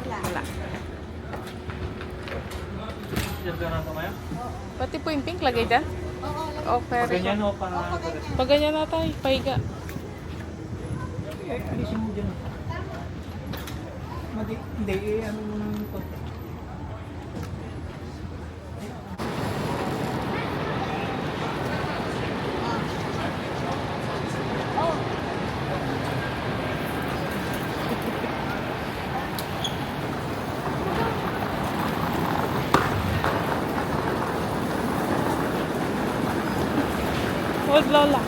Wala. Diyan ka na mamaya? Pati po yung pink, lagay dyan? Oo, Okay. Ganyan o pa... Pag ganyan na tayo, pahiga. Alisin mo dyan. Hindi, ano mo nang ito. Huwag lola.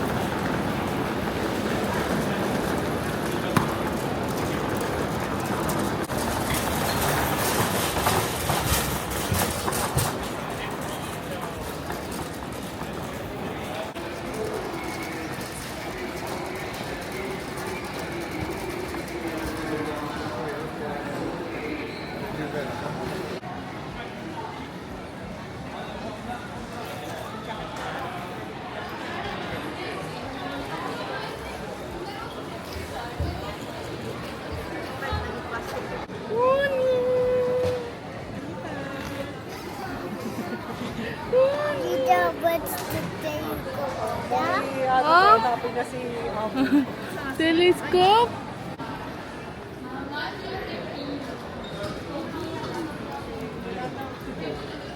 Tita, what's the day you go down? Hanapin na si Telescope?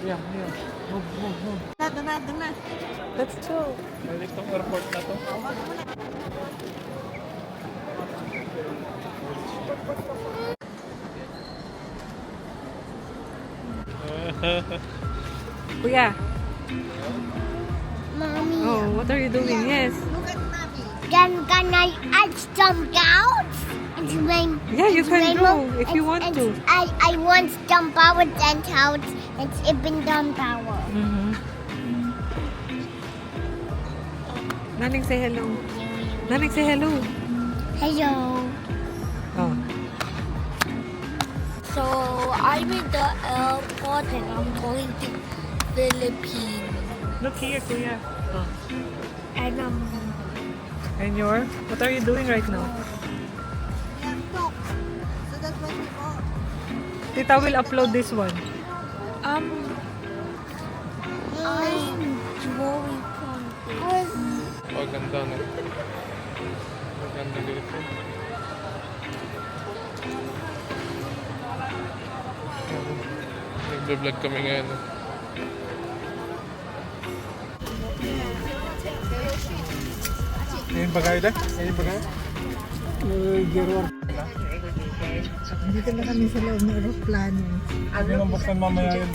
Yan. Move. Doon na. Let's go. Balik tong airport na to. Kuya. Mommy. Oh, what are you doing? Yes. Look at Mommy. Can I jump out? It's rain. Yeah, you it's can rainbow. go if you want It's- to. I want jump out and out. It's even jump power. Mm-hmm. Naning, say hello. Naning, say hello. Hello. Oh. So I'm in the airport and I'm going to Philippines. Look here, Kuya. Oh. And And what are you doing right now? So that's what we go. Tita will upload this one. I'm drawing something. Maganda na. Maganda dito. Nagbe-vlog kami ngayon. Ngayon ba kayo dahil? Ngayon ba kayo? Gerwar. Dito na kami sa loob ng aeroplano. Sabi nang buksan mamaya yun.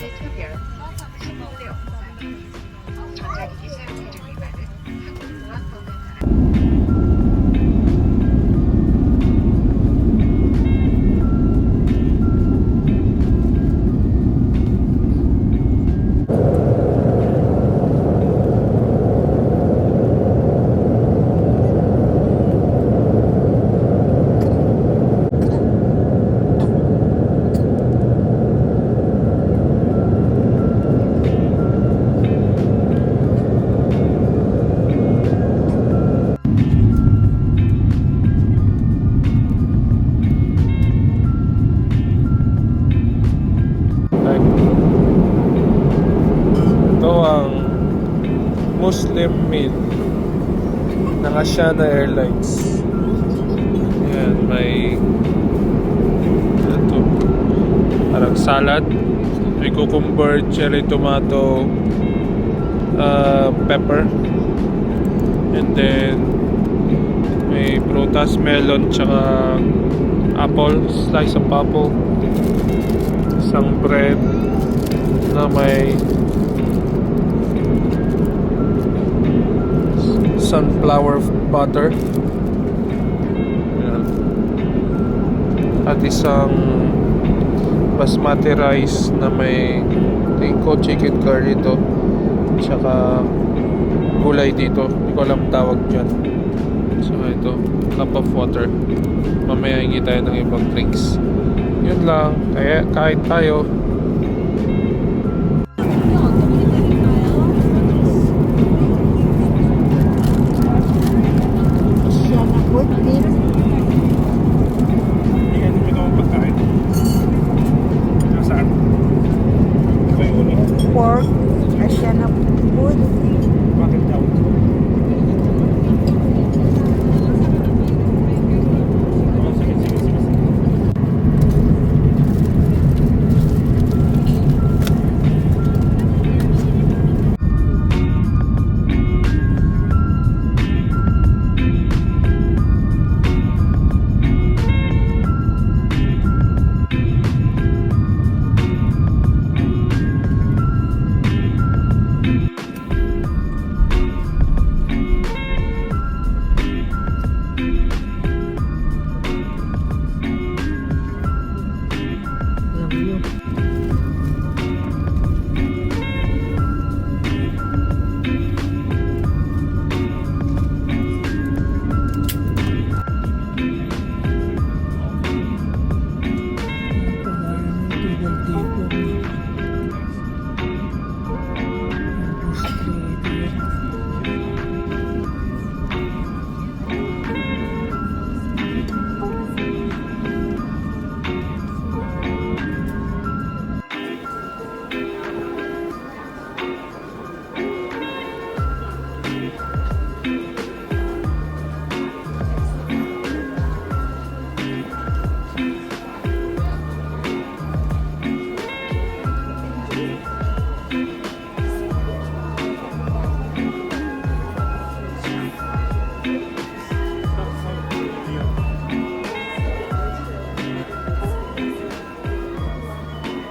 Ito ang Muslim meal ng Asiana Airlines. Ayan, may ito, parang salad, may cucumber, cherry tomato, pepper, and then may prutas, melon, tsaka apple, slice of apple, isang bread na may sunflower butter. Ayan. At isang basmati rice na may tingko chicken curry dito, tsaka gulay dito, hindi ko alam tawag dyan. So ito, cup of water. Mamaya hingi tayo ng ibang drinks. Yun lang, kaya kain tayo. Siya na food trip. Hindi ka naman ako pagkain.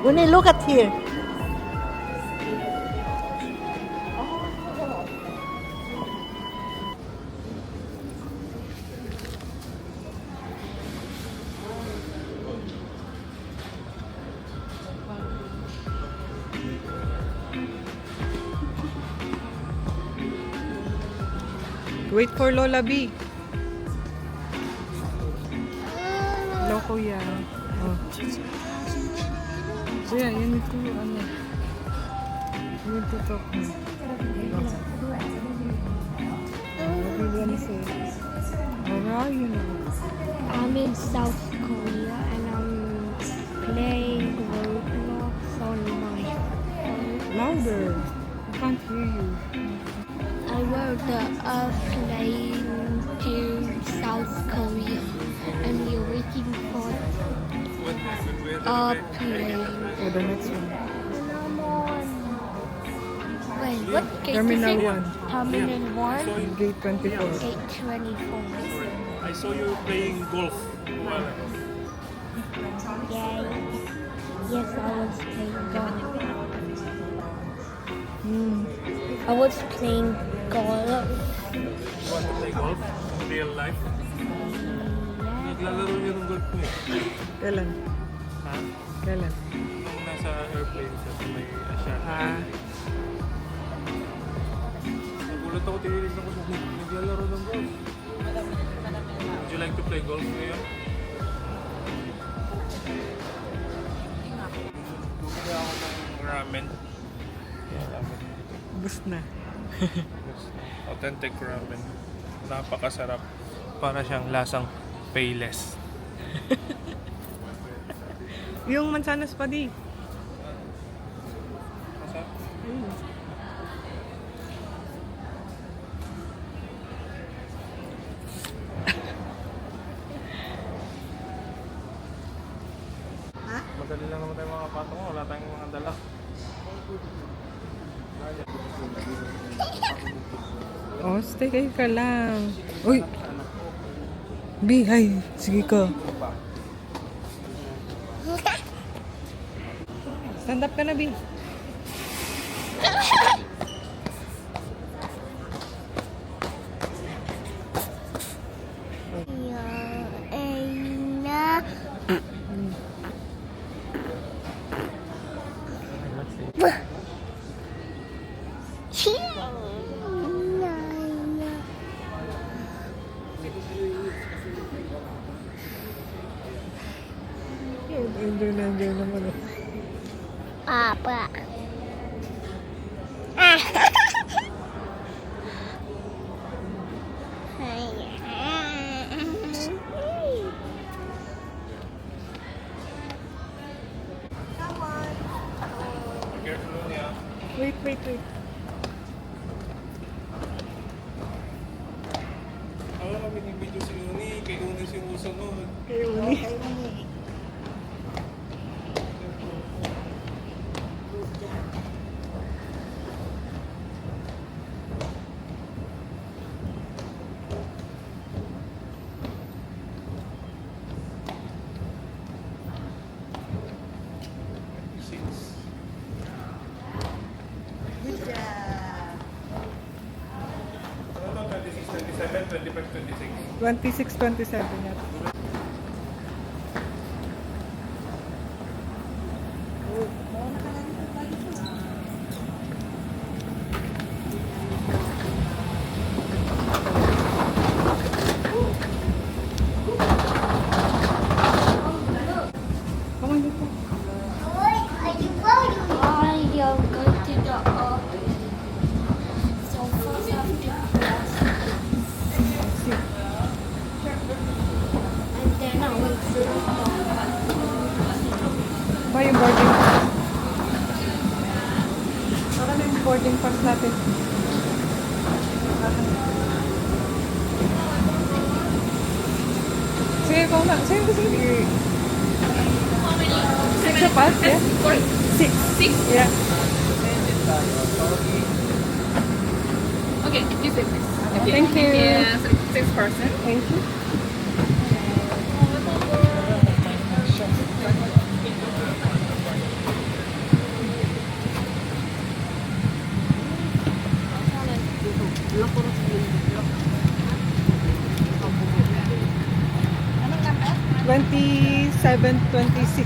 Uni, look at here. Wait for Lola B. Loko yan. Oh. Yeah, you need to, ano. You need to talk na. What do you want to say? Where are you now? I'm in South Korea and I'm playing Roblox on my phone. Louder. I can't hear you. I rode the plane to South Korea and we're waiting for a plane. Oh, the next one. And I'm on. Wait, what gate Terminal is it? 1. Terminal 1, Gate 24. gate 24. I saw you playing golf. Yay. Yes, I was playing golf. I was playing golf. You want to play golf in real life? Yeah. Naglalaro niyo ng golf mo eh. Kailan? Ha? Kailan? Nung nasa airplane ka sa may Asia. Ah, Nagulat ako, tinignan ko sa naglalaro ng golf. Would you like to play golf ngayon? Bumili ako ng ramen. Yeah, ramen. bus na. Authentic ramen. Napakasarap. Para siyang lasang Payless. Yung mansanas pa di. Masarap. Madali lang naman tayo mga patong. Wala tayong mga dala. Oh, stay ka lang. Uy! B, ay, sige ka. Stand up ka na, B. Enjoy naman. Papa. Careful niya. Wait. Ako kami nag-video si Uni. Kay Uni si Usunod. Kayo uli. Ano to? 26, 27, 25, 26. 26-27 yata. Come on, dito. I am going to the so first I have to cross and then I will sit Ba yung boarding pass? Saka na yung boarding pass natin. Sige, ikaw na. Sige. Six a pass, yeah? Six. Yeah. Okay, you say six. Thank you. Yeah, six person. Thank you. 7:26.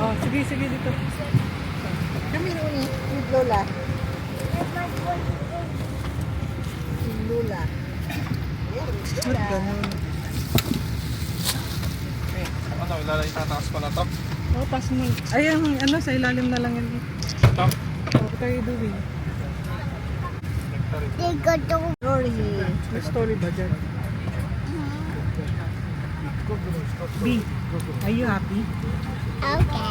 Oh, sige, sige dito. Kami noon with Lola. Si Lola. Ba't ganun? Ano, itataas pa na to? Oh, pas mo. Ay, ang ano, sa ilalim na lang yun. Ito? Oh, what are you doing? They got the Rory. May story ba dyan? B, are you happy? okay.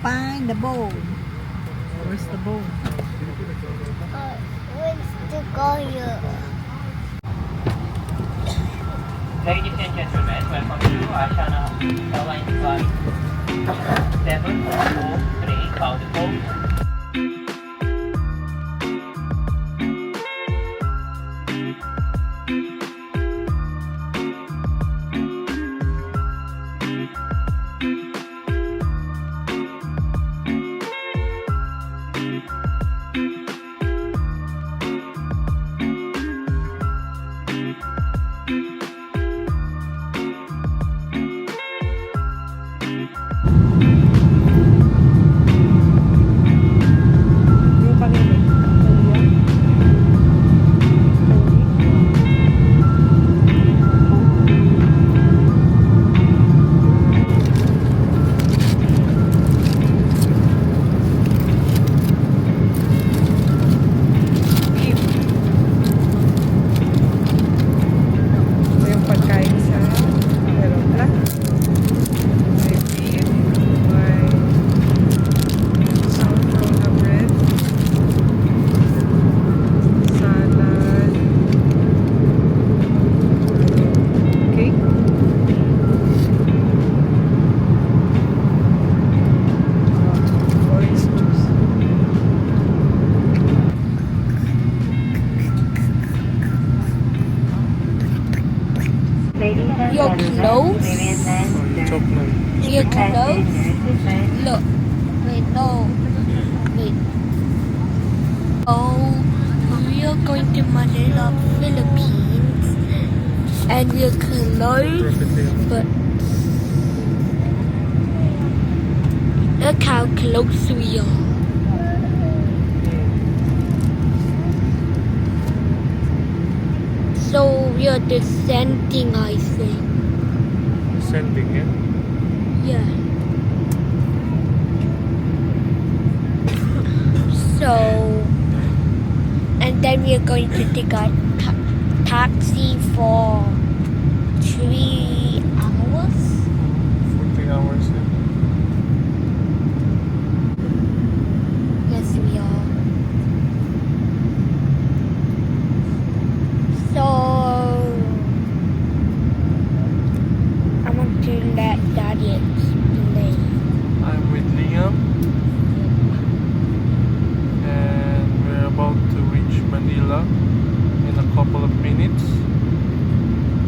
Find the bowl. Where's the bowl? Where's the Goya? Ladies and gentlemen, welcome to Ashana Airline Flight 743 Cloud. Yung kanina. Ito yung pagkain sa aeroplane. May beef, may sound tuna bread, salad, cake, orange juice. Your clothes? Chop na. Your clothes? Look. Wait, no. Wait. Oh, we are going to Manila, Philippines. And your clothes? But look how close we are. So we are descending, I think. Sending yan. Yeah. So, and then we are going to take a taxi for 3 hours. 40 hours yan. Yes, we are. So, I want to let Daddy explain. I'm with Liam. And we're about to reach Manila in a couple of minutes.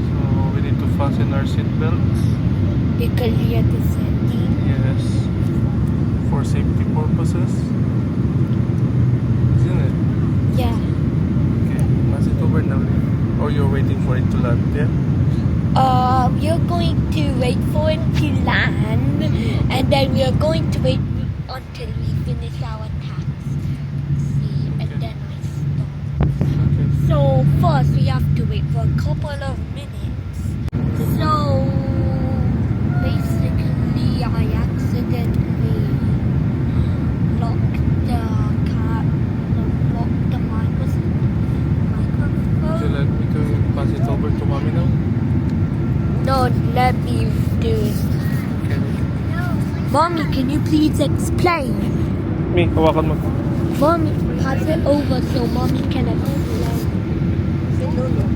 So we need to fasten our seatbelts. Because we are descending. Yes. For safety purposes. Isn't it? Yeah. Okay. Pass it over now. Or you're waiting for it to land, yeah? We're going to wait for it to land, and then we are going to wait until we finish our taxi, and then I stop. Okay. So first we have to wait for a couple of minutes. So basically, I accidentally locked the microphone. Would you like me to pass it over to Mommy now? No, let me do it. Okay. Mommy, can you please explain? Me, hawakan mo. Mommy, pass it over so Mommy can explain. Si Lolo.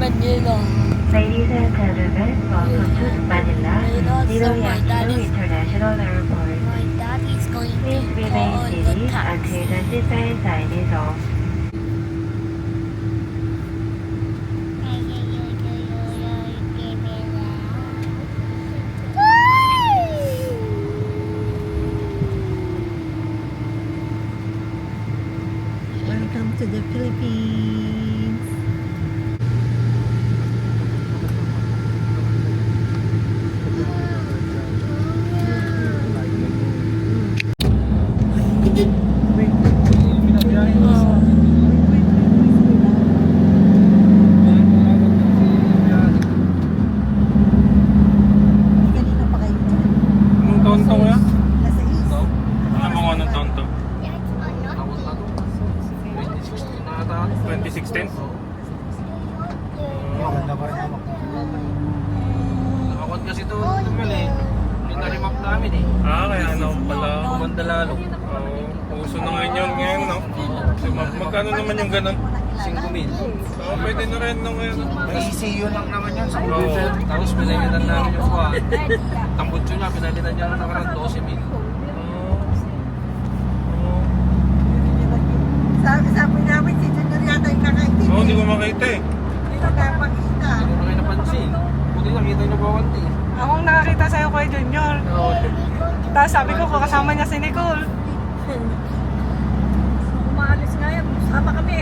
Manila. Ladies and gentlemen, welcome to Manila, So my dad Niloyangsu is International Airport. my dad is going Please to remain call the seated taxi. until the seatbelt sign is off. Welcome to the Philippines. Kanina pa kayo dyan? Anong taon to kuya? Nasa east. Alam mo kung anong taon to? 2016? Nakakot kasi ito mali. Yung narimap namin eh. Ah, kaya ano pala. Kumanda lalo. Oo, uso na ngayon, no? Magkano naman yung ganun? 5,000. Oo, pwede na rin nung ngayon. May ECU lang naman yan sa computer. Tapos pinalitan namin yung kuha. Tambutso niya, pinalitan niya na nakarang 12,000. Sabi namin, si Junior yata yung nakaitin. Oo, hindi ko makita eh. Hindi na kaya pakita. Hindi ko na kayo napansin. Buti nakita niyo ba wanti. Ako ang nakakita sa'yo kay Junior. Tapos sabi ko, kasama niya si Nicole. Umaalis nga yan. Sama kami.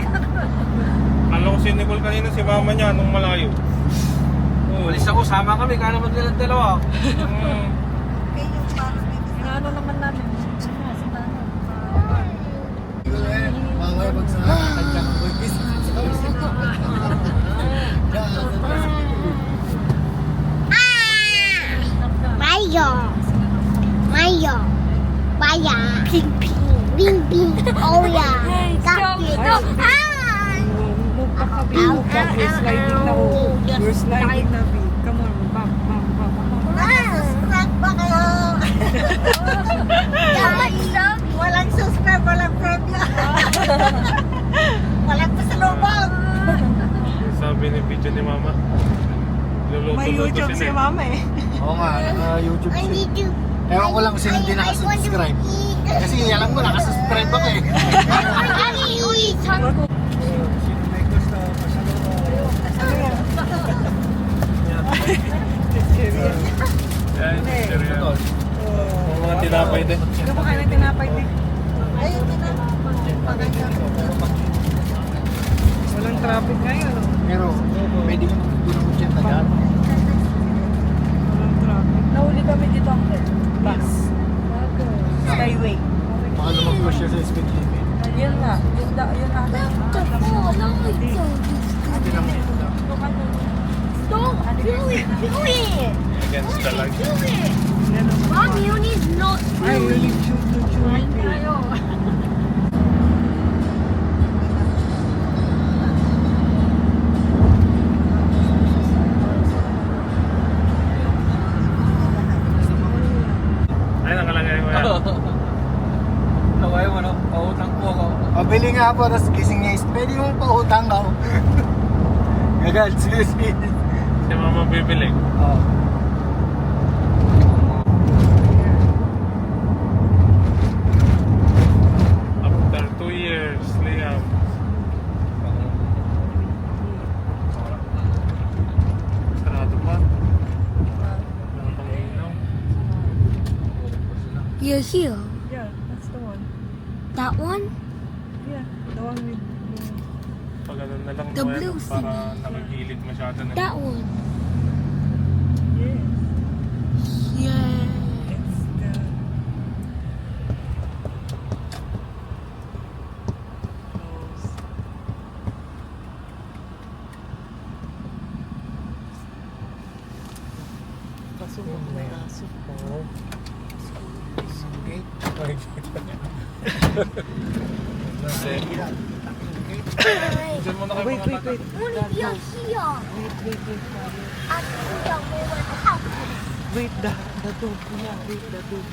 Alam ko si Nicole kanina, si mama niya, nung malayo. Umalis ako, sama kami. Kaya naman nilang dalawa. Kayo yung parang ano naman namin. Mayo. Mayo. Maya. Ping ping. Bing bing. Oh yeah. Kapit. Move back ka, babe. Move back. We're sliding na, oh. We're sliding na, babe. Come on, back, back, back. Subscribe ba kayo? Walang subscribe, walang premyo. Walang pasalubong. Sabi ni video ni mama. May YouTube si Mama eh. Oo nga, naka-YouTube I need to. Ewan ko lang kung sino hindi nakasubscribe. Kasi alam ko, nakasubscribe ako eh. I need to eat some. Yan, seryo. Mga tinapay din. Ito pa kayo ng tinapay din. Ayun, Walang traffic ngayon, oh. Pero, pwede ko tulong ko dyan tagaan. Walang traffic. Nahuli kami dito ang bus. Skyway. Baka lumagpas siya sa speed limit. Yun nga. Yun na. Don't do it. Do it. Against the light. Do it. Mom, you need not do Ay, it. ulit shoot. Ay, nakalagay mo yan. Naway mo, no? Pautang po ako. Pabili nga po, tapos gising niya is, pwede mong pautang ako. Gagal, seriously. Si mama bibili. Oo. After 2 years, Liam. Sarado pa. Wala pang ilaw. You're here. Yeah, that's the one. That one? Yeah, the one with Pag ano na lang The mo yan, blue para nakagilid masyado na. That one. yes. Yeah. It's the kaso may aso po. Diyan mo na kayo Wait, mga wait, wait. Only you're here. Wait. At kuya mo went out. Wait, the dog. Yeah, wait, the dog.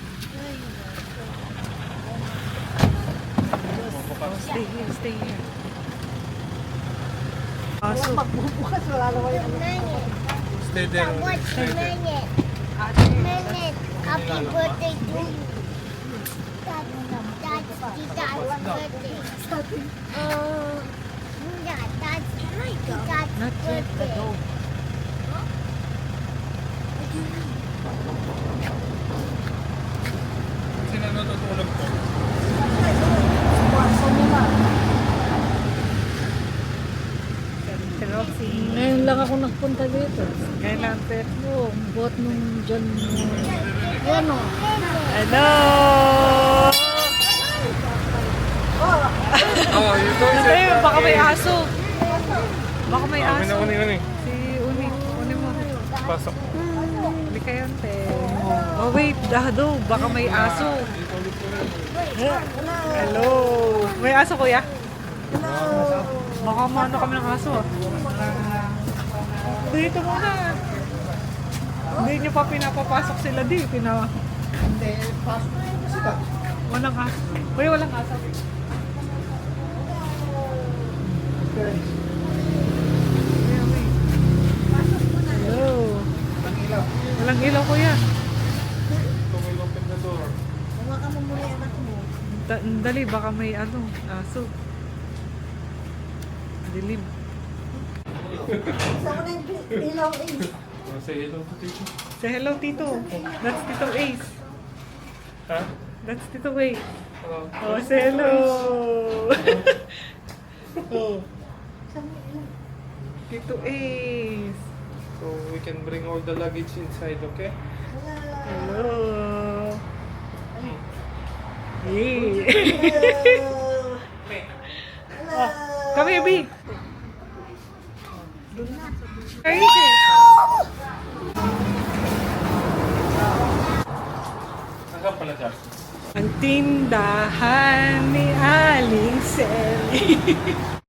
Oh, stay here, stay here. Aso. Magbubukas, wala naman yung Stay there. Stay there. Happy birthday to you. That's Tita's birthday. Yeah, that's Tita's Not yet. birthday. Go. Sino natutulog po? Si Roxy. Ngayon lang ako nagpunta dito. Kailan, Pet? Oo, bot nung dyan. Ayan o. Hello! Oh, you go. Ay, baka may aso. Baka may May aso. nauni. Si Uni mo. Pasok. Hindi kayo, te. Oh, wait. Dado. Baka may aso. Hello. May aso, kuya? Baka maano kami ng aso. Dito muna. Hindi nyo pa pinapapasok sila di. Hindi, pasok na yun kasi ba? Walang aso. Kuya, walang aso. Kuya, wait. Hello. Ang ilaw. Walang ilaw, kuya. Ito may open the door. Hawakan mo muna yung anak mo. Dali, baka may ano, aso. Dilim. Sa mo na yung ilaw eh. Say hello to Tito. Say hello, Tito. That's Tito Ace. Ha? That's Tito Ace. Hello. Oh, say hello. Oh. Tito Ace. So we can bring all the luggage inside, okay? Hello. Yay. Oh, come here, B. Crazy. Hanggang pala dyan. Ang tindahan ni Aling Sally.